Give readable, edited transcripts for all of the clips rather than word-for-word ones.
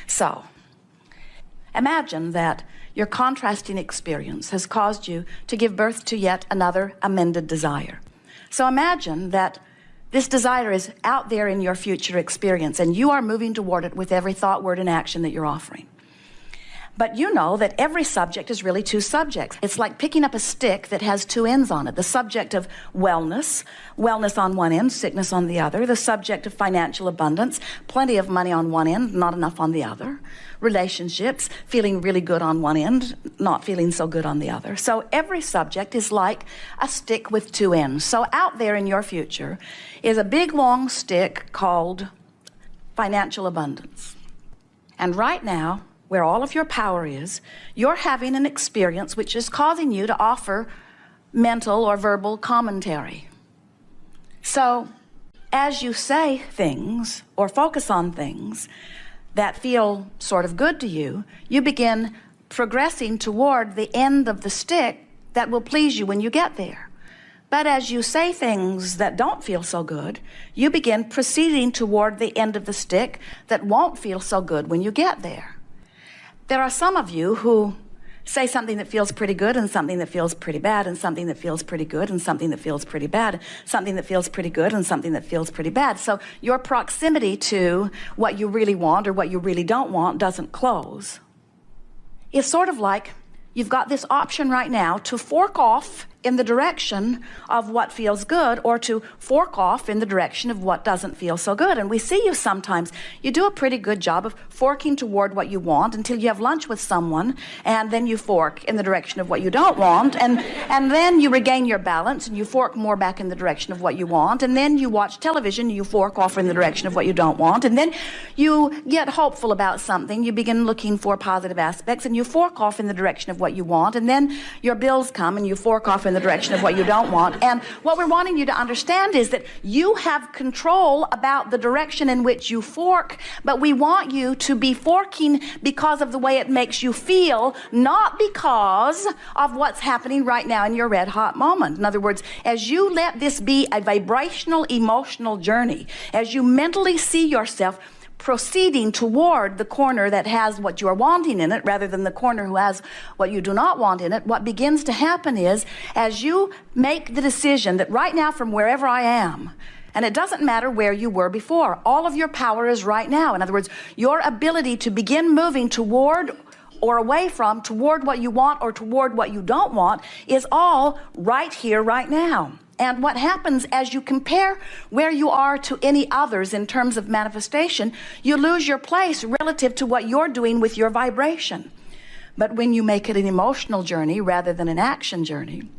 So, imagine that your contrasting experience has caused you to give birth to yet another amended desire. So imagine that this desire is out there in your future experience, and you are moving toward it with every thought, word, and action that you're offering. But you know that every subject is really two subjects. It's like picking up a stick that has two ends on it. The subject of wellness on one end, sickness on the other. The subject of financial abundance, plenty of money on one end, not enough on the other. Relationships, feeling really good on one end, not feeling so good on the other. So every subject is like a stick with two ends. So out there in your future is a big long stick called financial abundance. And right now, where all of your power is, you're having an experience which is causing you to offer mental or verbal commentary. So as you say things or focus on things that feel sort of good to you, you begin progressing toward the end of the stick that will please you when you get there. But as you say things that don't feel so good, you begin proceeding toward the end of the stick that won't feel so good when you get there. There are some of you who say something that feels pretty good and something that feels pretty bad and something that feels pretty good and something that feels pretty bad, something that feels pretty good and something that feels pretty bad. So your proximity to what you really want or what you really don't want doesn't close. It's sort of like you've got this option right now to fork off in the direction of what feels good or to fork off in the direction of what doesn't feel so good. And we see you sometimes, you do a pretty good job of forking toward what you want until you have lunch with someone, and then you fork in the direction of what you don't want, and then you regain your balance and you fork more back in the direction of what you want, and then you watch television and you fork off in the direction of what you don't want, and then you get hopeful about something, you begin looking for positive aspects and you fork off in the direction of what you want, and then your bills come and you fork off in the direction of what you don't want. And what we're wanting you to understand is that you have control about the direction in which you fork, but we want you to be forking because of the way it makes you feel, not because of what's happening right now in your red hot moment. In other words, as you let this be a vibrational, emotional journey, as you mentally see yourself proceeding toward the corner that has what you're wanting in it rather than the corner who has what you do not want in it, what begins to happen is as you make the decision that right now from wherever I am, and it doesn't matter where you were before, all of your power is right now. In other words, your ability to begin moving toward or away from, toward what you want or toward what you don't want is all right here, right now. And what happens as you compare where you are to any others in terms of manifestation, you lose your place relative to what you're doing with your vibration. But when you make it an emotional journey rather than an action journey,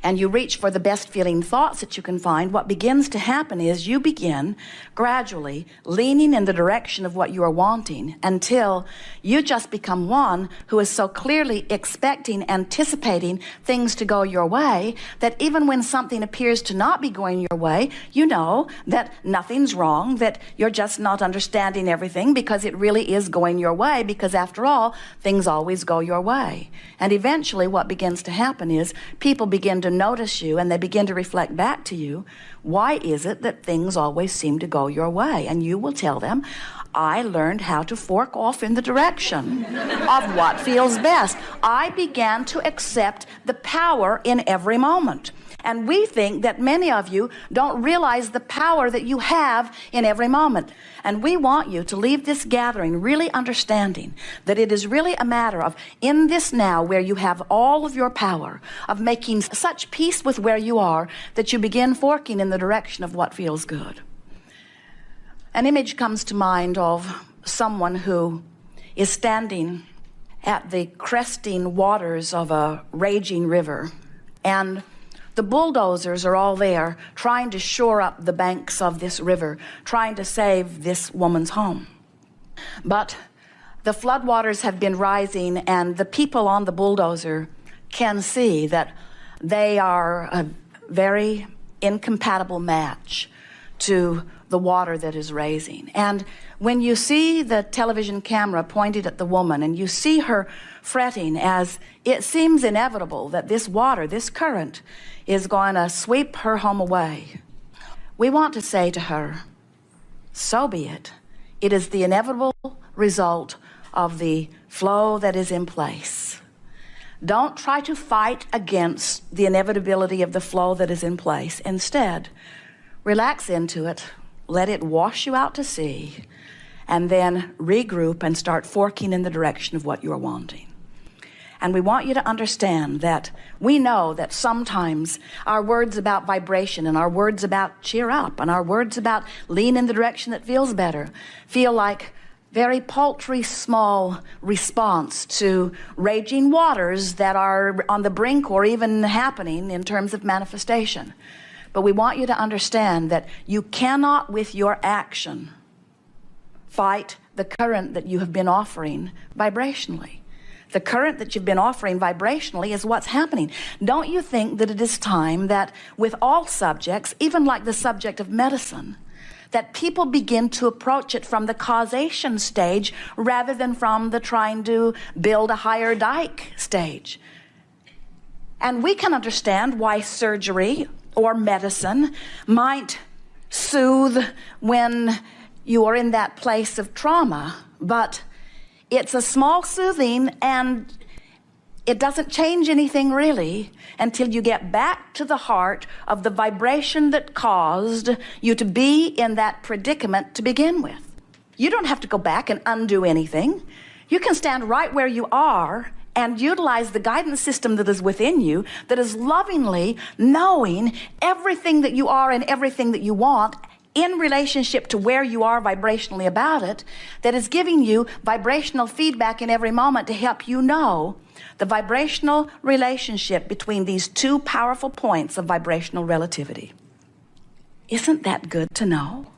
and you reach for the best feeling thoughts that you can find, what begins to happen is you begin gradually leaning in the direction of what you are wanting until you just become one who is so clearly expecting, anticipating things to go your way, that even when something appears to not be going your way, you know that nothing's wrong, that you're just not understanding everything because it really is going your way, because after all, things always go your way. And eventually what begins to happen is people begin to notice you and they begin to reflect back to you, why is it that things always seem to go your way? And you will tell them, I learned how to fork off in the direction of what feels best. I began to accept the power in every moment. And we think that many of you don't realize the power that you have in every moment. And we want you to leave this gathering really understanding that it is really a matter of, in this now where you have all of your power, of making such peace with where you are that you begin forking in the direction of what feels good. An image comes to mind of someone who is standing at the cresting waters of a raging river, and the bulldozers are all there trying to shore up the banks of this river, trying to save this woman's home. But the floodwaters have been rising, and the people on the bulldozer can see that they are a very incompatible match to the water that is raising. And when you see the television camera pointed at the woman and you see her fretting as it seems inevitable that this water, this current, is going to sweep her home away, we want to say to her, so be it. It is the inevitable result of the flow that is in place. Don't try to fight against the inevitability of the flow that is in place. Instead, relax into it, let it wash you out to sea, and then regroup and start forking in the direction of what you're wanting. And we want you to understand that we know that sometimes our words about vibration and our words about cheer up and our words about lean in the direction that feels better feel like very paltry, small response to raging waters that are on the brink or even happening in terms of manifestation. But we want you to understand that you cannot, with your action, fight the current that you have been offering vibrationally. The current that you've been offering vibrationally is what's happening. Don't you think that it is time that with all subjects, even like the subject of medicine, that people begin to approach it from the causation stage rather than from the trying to build a higher dike stage? And we can understand why surgery or medicine might soothe when you are in that place of trauma, but it's a small soothing, and it doesn't change anything really until you get back to the heart of the vibration that caused you to be in that predicament to begin with. You don't have to go back and undo anything. You can stand right where you are and utilize the guidance system that is within you, that is lovingly knowing everything that you are and everything that you want in relationship to where you are vibrationally about it, that is giving you vibrational feedback in every moment to help you know the vibrational relationship between these two powerful points of vibrational relativity. Isn't that good to know?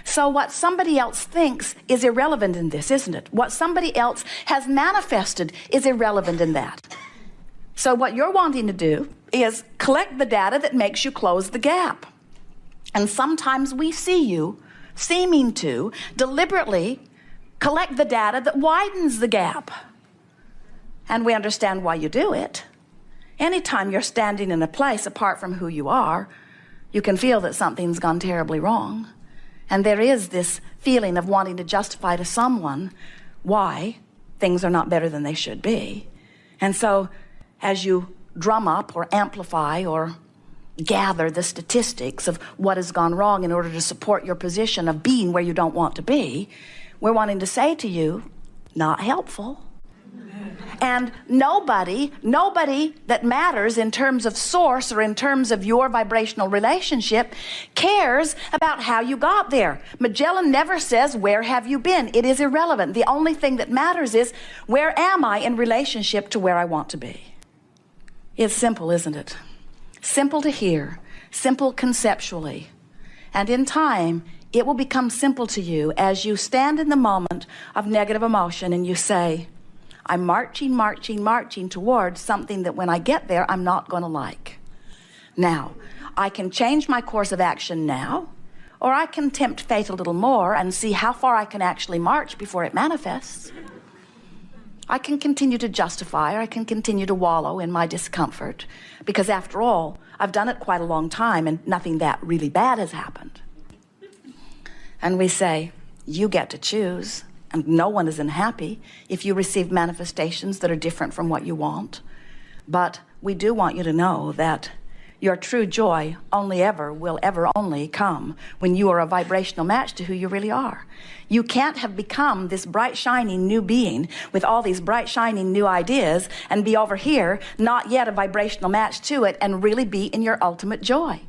So what somebody else thinks is irrelevant in this, isn't it? What somebody else has manifested is irrelevant in that. So what you're wanting to do is collect the data that makes you close the gap. And sometimes we see you seeming to deliberately collect the data that widens the gap. And we understand why you do it. Anytime you're standing in a place apart from who you are, you can feel that something's gone terribly wrong. And there is this feeling of wanting to justify to someone why things are not better than they should be. And so as you drum up or amplify or gather the statistics of what has gone wrong in order to support your position of being where you don't want to be, we're wanting to say to you, not helpful. And nobody that matters in terms of source or in terms of your vibrational relationship cares about how you got there. Magellan never says, where have you been? It is irrelevant. The only thing that matters is, where am I in relationship to where I want to be? It's simple, isn't it? Simple to hear, simple conceptually. And in time, it will become simple to you as you stand in the moment of negative emotion and you say, I'm marching towards something that when I get there, I'm not going to like. Now, I can change my course of action now, or I can tempt fate a little more and see how far I can actually march before it manifests. I can continue to justify, or I can continue to wallow in my discomfort, because after all, I've done it quite a long time and nothing that really bad has happened. And we say, you get to choose. And no one is unhappy if you receive manifestations that are different from what you want. But we do want you to know that your true joy will ever only come when you are a vibrational match to who you really are. You can't have become this bright, shining new being with all these bright, shining new ideas and be over here, not yet a vibrational match to it, and really be in your ultimate joy.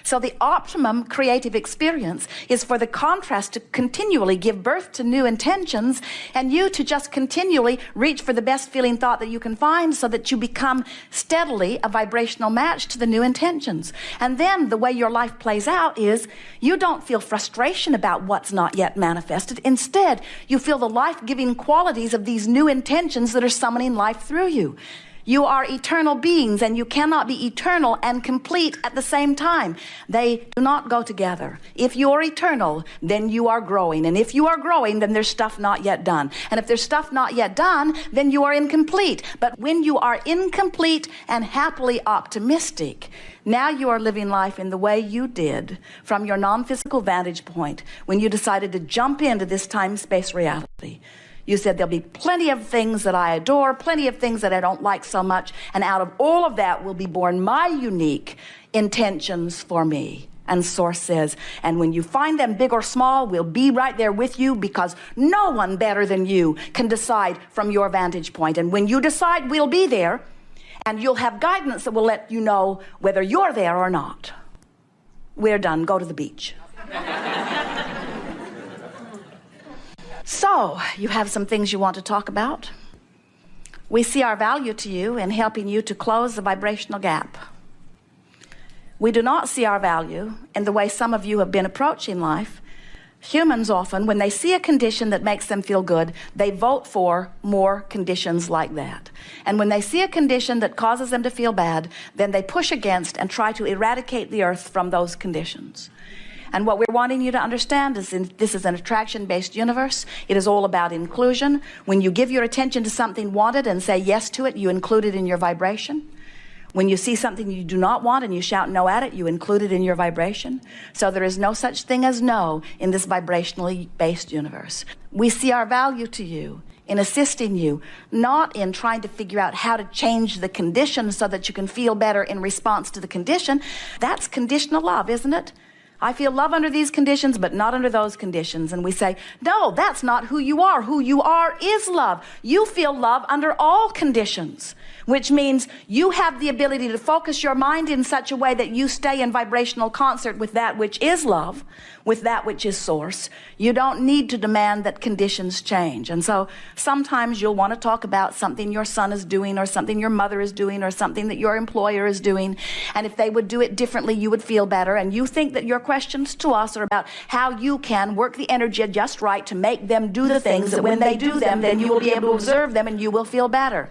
So the optimum creative experience is for the contrast to continually give birth to new intentions, and you to just continually reach for the best feeling thought that you can find, so that you become steadily a vibrational match to the new intentions. And then the way your life plays out is you don't feel frustration about what's not yet manifested. Instead, you feel the life-giving qualities of these new intentions that are summoning life through you. You are eternal beings, and you cannot be eternal and complete at the same time. They do not go together. If you are eternal, then you are growing. And if you are growing, then there's stuff not yet done. And if there's stuff not yet done, then you are incomplete. But when you are incomplete and happily optimistic, now you are living life in the way you did from your non-physical vantage point when you decided to jump into this time-space reality. You said, there'll be plenty of things that I adore, plenty of things that I don't like so much, and out of all of that will be born my unique intentions for me. And Source says, and when you find them big or small, we'll be right there with you, because no one better than you can decide from your vantage point. And when you decide, we'll be there, and you'll have guidance that will let you know whether you're there or not. We're done. Go to the beach. So, you have some things you want to talk about. We see our value to you in helping you to close the vibrational gap. We do not see our value in the way some of you have been approaching life. Humans often, when they see a condition that makes them feel good, they vote for more conditions like that. And when they see a condition that causes them to feel bad, then they push against and try to eradicate the earth from those conditions. And what we're wanting you to understand is this is an attraction-based universe. It is all about inclusion. When you give your attention to something wanted and say yes to it, you include it in your vibration. When you see something you do not want and you shout no at it, you include it in your vibration. So there is no such thing as no in this vibrationally based universe. We see our value to you in assisting you, not in trying to figure out how to change the condition so that you can feel better in response to the condition. That's conditional love, isn't it? I feel love under these conditions, but not under those conditions. And we say, no, that's not who you are. Who you are is love. You feel love under all conditions, which means you have the ability to focus your mind in such a way that you stay in vibrational concert with that which is love, with that which is source. You don't need to demand that conditions change. And so sometimes you'll want to talk about something your son is doing, or something your mother is doing, or something that your employer is doing. And if they would do it differently, you would feel better. And you think that your questions to us are about how you can work the energy just right to make them do the things that when they do them, then you will be able to observe them and you will feel better.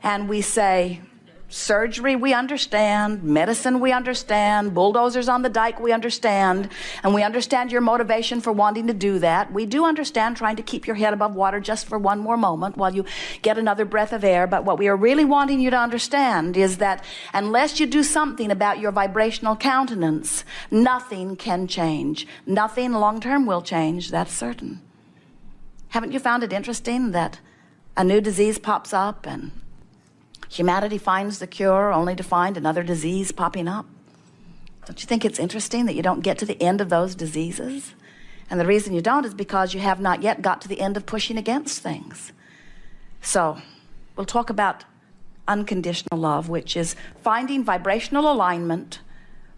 And we say, surgery we understand, medicine we understand, bulldozers on the dike we understand, and we understand your motivation for wanting to do that. We do understand trying to keep your head above water just for one more moment while you get another breath of air. But what we are really wanting you to understand is that unless you do something about your vibrational countenance, nothing can change. Nothing long-term will change, that's certain. Haven't you found it interesting that a new disease pops up and humanity finds the cure only to find another disease popping up? Don't you think it's interesting that you don't get to the end of those diseases? And the reason you don't is because you have not yet got to the end of pushing against things. So we'll talk about unconditional love, which is finding vibrational alignment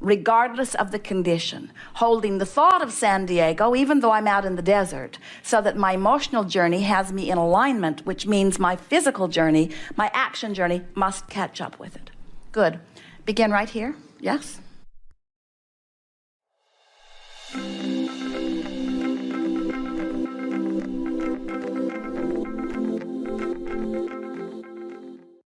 regardless of the condition, holding the thought of San Diego even though I'm out in the desert, so that my emotional journey has me in alignment, which means my physical journey, my action journey must catch up with it. Good. Begin right here. Yes?